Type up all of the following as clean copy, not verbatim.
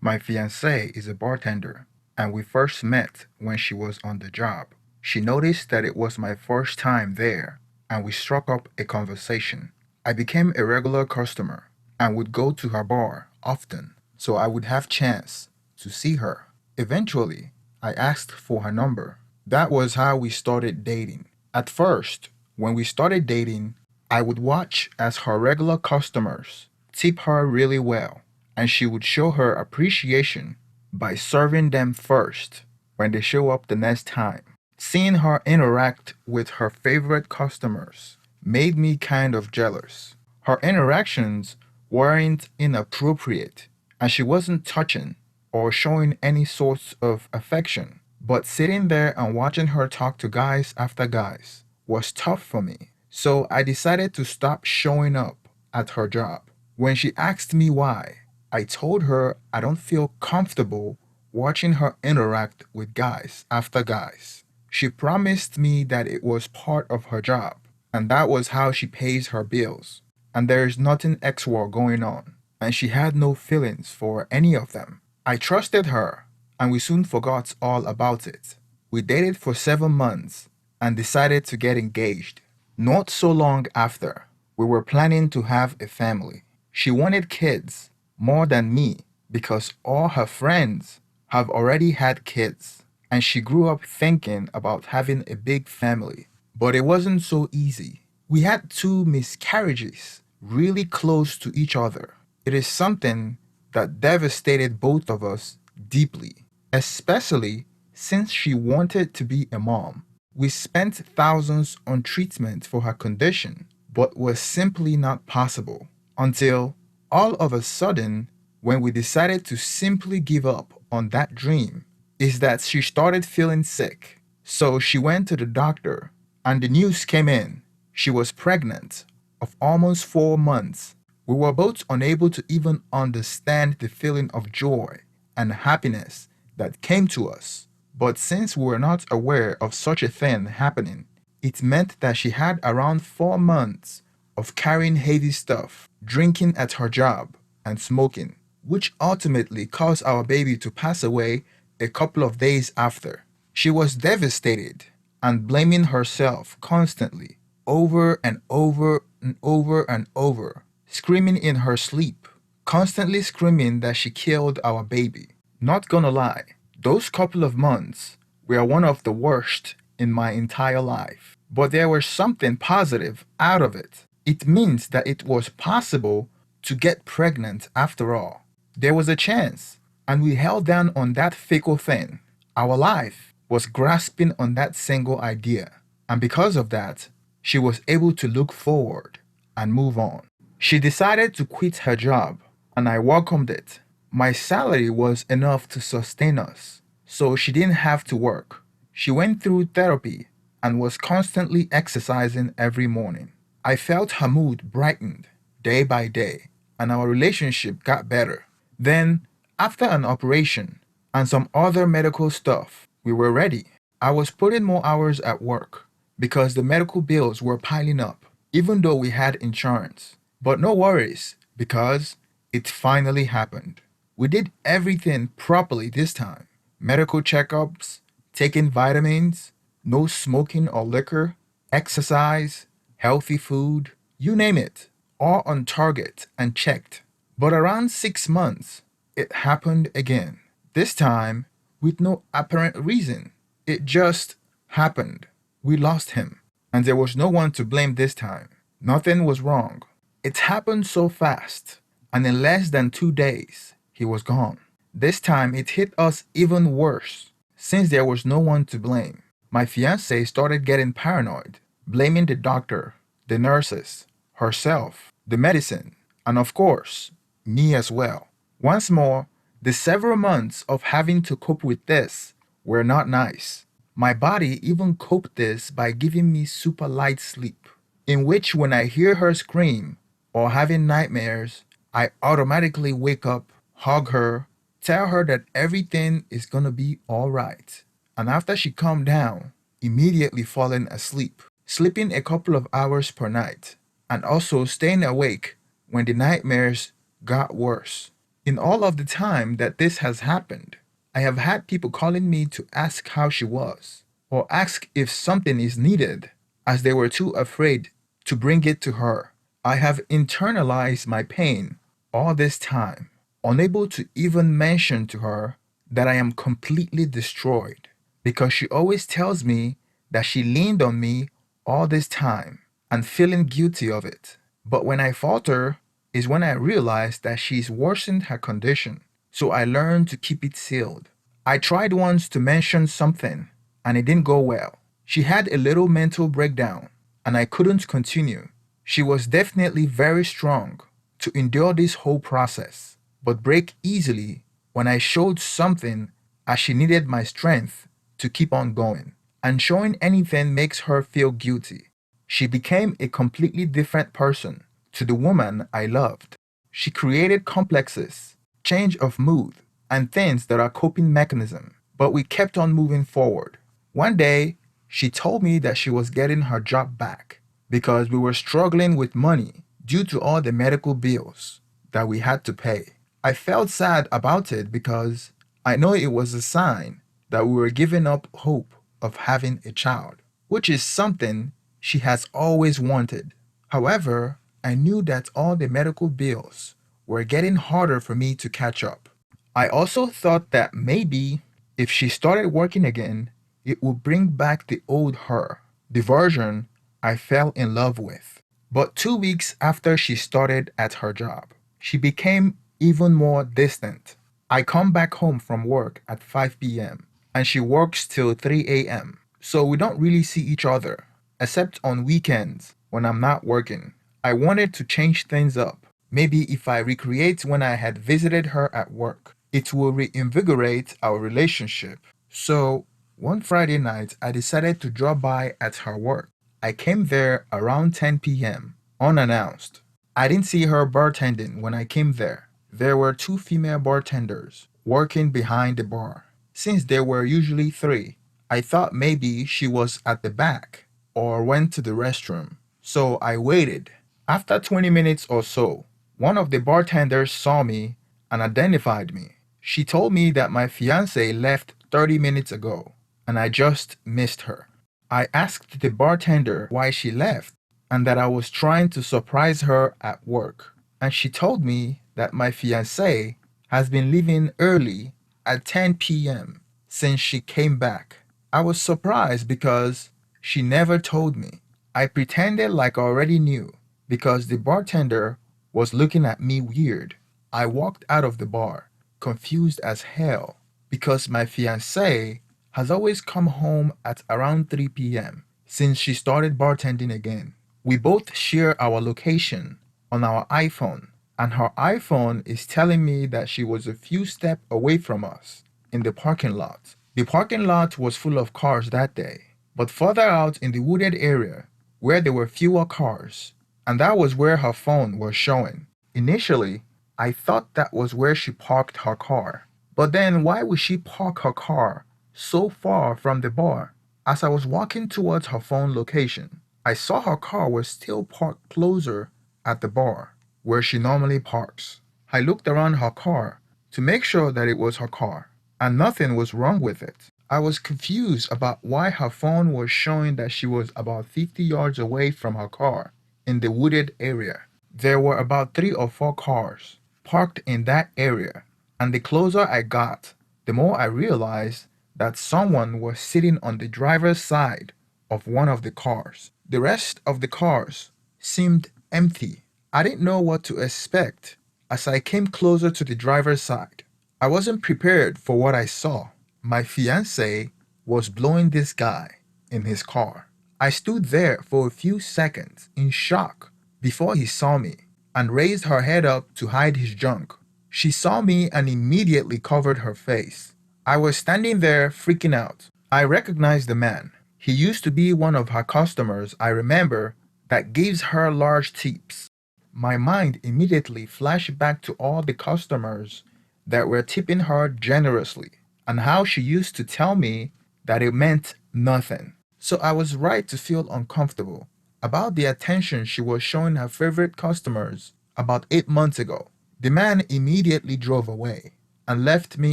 My fiancée is a bartender, and we first met when she was on the job. She noticed that it was my first time there, and we struck up a conversation. I became a regular customer and would go to her bar often, so I would have chance to see her. Eventually, I asked for her number. That was how we started dating. At first, when we started dating, I would watch as her regular customers tip her really well, and she would show her appreciation by serving them first when they show up the next time. Seeing her interact with her favorite customers made me kind of jealous. Her interactions weren't inappropriate, and she wasn't touching or showing any sorts of affection. But sitting there and watching her talk to guys after guys was tough for me. So I decided to stop showing up at her job. When she asked me why, I told her I don't feel comfortable watching her interact with guys after guys. She promised me that it was part of her job, and that was how she pays her bills. And there is nothing extra going on, and she had no feelings for any of them. I trusted her, and we soon forgot all about it. We dated for 7 months and decided to get engaged. Not so long after, we were planning to have a family. She wanted kids more than me because all her friends have already had kids, and she grew up thinking about having a big family. But it wasn't so easy. We had two miscarriages really close to each other. It is something that devastated both of us deeply, especially since she wanted to be a mom. We spent thousands on treatment for her condition, but was simply not possible until all of a sudden, when we decided to simply give up on that dream, is that she started feeling sick. So she went to the doctor, and the news came in. She was pregnant of almost 4 months. We were both unable to even understand the feeling of joy and happiness that came to us. But since we were not aware of such a thing happening, it meant that she had around 4 months of carrying heavy stuff, drinking at her job, and smoking, which ultimately caused our baby to pass away a couple of days after. She was devastated and blaming herself constantly, over and over and over and over, screaming in her sleep, constantly screaming that she killed our baby. Not gonna lie, those couple of months were one of the worst in my entire life. But there was something positive out of it. It means that it was possible to get pregnant after all. There was a chance, and we held down on that fickle thing. Our life was grasping on that single idea, and because of that, she was able to look forward and move on. She decided to quit her job, and I welcomed it. My salary was enough to sustain us, so she didn't have to work. She went through therapy and was constantly exercising every morning. I felt her mood brightened day by day, and our relationship got better. Then, after an operation and some other medical stuff, we were ready. I was putting more hours at work because the medical bills were piling up, even though we had insurance. But no worries, because it finally happened. We did everything properly this time: medical checkups, taking vitamins, no smoking or liquor, exercise, healthy food, you name it, all on target and checked. But around 6 months, it happened again. This time, with no apparent reason. It just happened. We lost him, and there was no one to blame this time. Nothing was wrong. It happened so fast, and in less than 2 days, he was gone. This time, it hit us even worse, since there was no one to blame. My fiancée started getting paranoid, blaming the doctor, the nurses, herself, the medicine, and of course, me as well. Once more, the several months of having to cope with this were not nice. My body even coped this by giving me super light sleep, in which when I hear her scream or having nightmares, I automatically wake up, hug her, tell her that everything is gonna be alright. And after she calmed down, immediately falling asleep, sleeping a couple of hours per night, and also staying awake when the nightmares got worse. In all of the time that this has happened, I have had people calling me to ask how she was, or ask if something is needed, as they were too afraid to bring it to her. I have internalized my pain all this time, unable to even mention to her that I am completely destroyed, because she always tells me that she leaned on me all this time and feeling guilty of it. But when I falter is when I realize that she's worsened her condition, so I learned to keep it sealed. I tried once to mention something and it didn't go well. She had a little mental breakdown and I couldn't continue. She was definitely very strong to endure this whole process, but break easily when I showed something as she needed my strength to keep on going. And showing anything makes her feel guilty. She became a completely different person to the woman I loved. She created complexes, change of mood, and things that are coping mechanism. But we kept on moving forward. One day, she told me that she was getting her job back because we were struggling with money due to all the medical bills that we had to pay. I felt sad about it because I know it was a sign that we were giving up hope of having a child, which is something she has always wanted. However, I knew that all the medical bills were getting harder for me to catch up. I also thought that maybe if she started working again, it would bring back the old her, the version I fell in love with. But 2 weeks after she started at her job, she became even more distant. I come back home from work at 5 p.m. and she works till 3 a.m. So we don't really see each other, except on weekends when I'm not working. I wanted to change things up. Maybe if I recreate when I had visited her at work, it will reinvigorate our relationship. So, one Friday night, I decided to drop by at her work. I came there around 10 p.m., unannounced. I didn't see her bartending when I came there. There were two female bartenders working behind the bar. Since there were usually three, I thought maybe she was at the back or went to the restroom. So I waited. After 20 minutes or so, one of the bartenders saw me and identified me. She told me that my fiancée left 30 minutes ago and I just missed her. I asked the bartender why she left and that I was trying to surprise her at work. And she told me that my fiancée has been leaving early at 10 p.m. since she came back. I was surprised because she never told me. I pretended like I already knew because the bartender was looking at me weird. I walked out of the bar, confused as hell, because my fiancée has always come home at around 3 p.m. since she started bartending again. We both share our location on our iPhone, and her iPhone is telling me that she was a few steps away from us in the parking lot. The parking lot was full of cars that day, but further out in the wooded area where there were fewer cars, and that was where her phone was showing. Initially, I thought that was where she parked her car. But then why would she park her car so far from the bar? As I was walking towards her phone location, I saw her car was still parked closer at the bar where she normally parks. I looked around her car to make sure that it was her car, and nothing was wrong with it. I was confused about why her phone was showing that she was about 50 yards away from her car in the wooded area. There were about 3 or 4 cars parked in that area, and the closer I got, the more I realized that someone was sitting on the driver's side of one of the cars. The rest of the cars seemed empty. I didn't know what to expect as I came closer to the driver's side. I wasn't prepared for what I saw. My fiancé was blowing this guy in his car. I stood there for a few seconds in shock before he saw me and raised her head up to hide his junk. She saw me and immediately covered her face. I was standing there freaking out. I recognized the man. He used to be one of her customers, I remember, that gives her large tips. My mind immediately flashed back to all the customers that were tipping her generously and how she used to tell me that it meant nothing. So I was right to feel uncomfortable about the attention she was showing her favorite customers about 8 months ago. The man immediately drove away and left me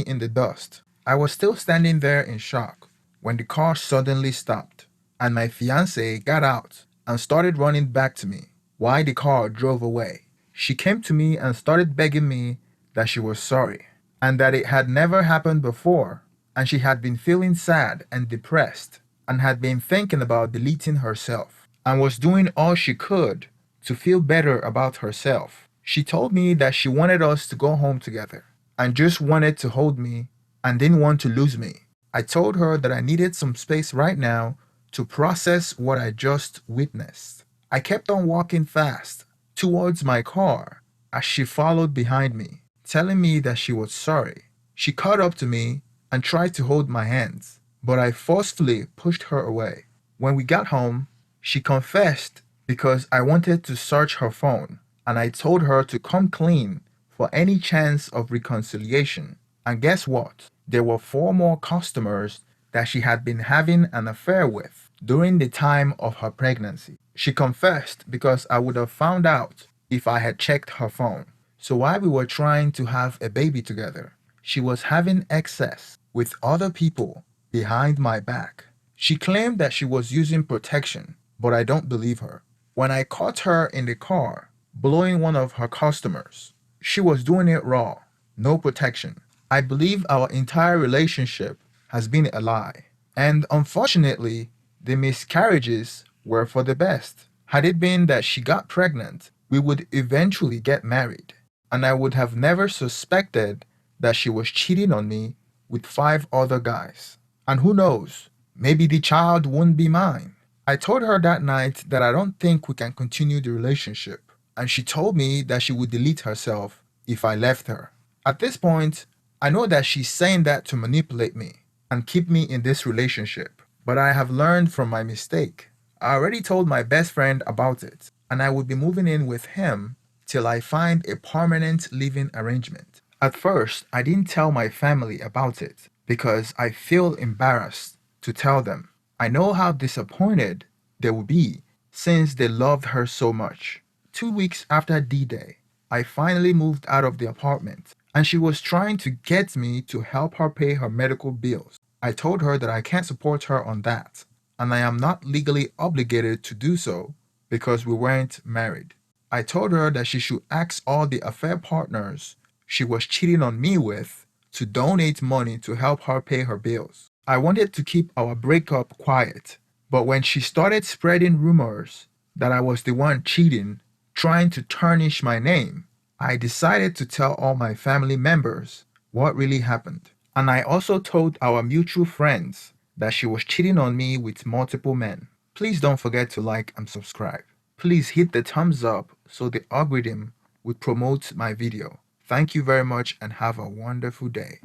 in the dust. I was still standing there in shock when the car suddenly stopped and my fiancée got out and started running back to me while the car drove away. She came to me and started begging me that she was sorry and that it had never happened before, and she had been feeling sad and depressed and had been thinking about deleting herself and was doing all she could to feel better about herself. She told me that she wanted us to go home together and just wanted to hold me and didn't want to lose me. I told her that I needed some space right now to process what I just witnessed. I kept on walking fast towards my car as she followed behind me, telling me that she was sorry. She caught up to me and tried to hold my hands, but I forcefully pushed her away. When we got home, she confessed because I wanted to search her phone, and I told her to come clean for any chance of reconciliation. And guess what? There were four more customers that she had been having an affair with during the time of her pregnancy. She confessed because I would have found out if I had checked her phone. So while we were trying to have a baby together, she was having excess with other people behind my back. She claimed that she was using protection, but I don't believe her. When I caught her in the car blowing one of her customers, she was doing it raw, no protection. I believe our entire relationship has been a lie. And unfortunately, the miscarriages were for the best. Had it been that she got pregnant, we would eventually get married, and I would have never suspected that she was cheating on me with five other guys. And who knows, maybe the child wouldn't be mine. I told her that night that I don't think we can continue the relationship, and she told me that she would delete herself if I left her. At this point, I know that she's saying that to manipulate me and keep me in this relationship, but I have learned from my mistake. I already told my best friend about it, and I would be moving in with him till I find a permanent living arrangement. At first, I didn't tell my family about it because I feel embarrassed to tell them. I know how disappointed they would be since they loved her so much. 2 weeks after D-Day, I finally moved out of the apartment, and she was trying to get me to help her pay her medical bills. I told her that I can't support her on that, and I am not legally obligated to do so because we weren't married. I told her that she should ask all the affair partners she was cheating on me with to donate money to help her pay her bills. I wanted to keep our breakup quiet, but when she started spreading rumors that I was the one cheating, trying to tarnish my name, I decided to tell all my family members what really happened. And I also told our mutual friends that she was cheating on me with multiple men. Please don't forget to like and subscribe. Please hit the thumbs up so the algorithm would promote my video. Thank you very much and have a wonderful day.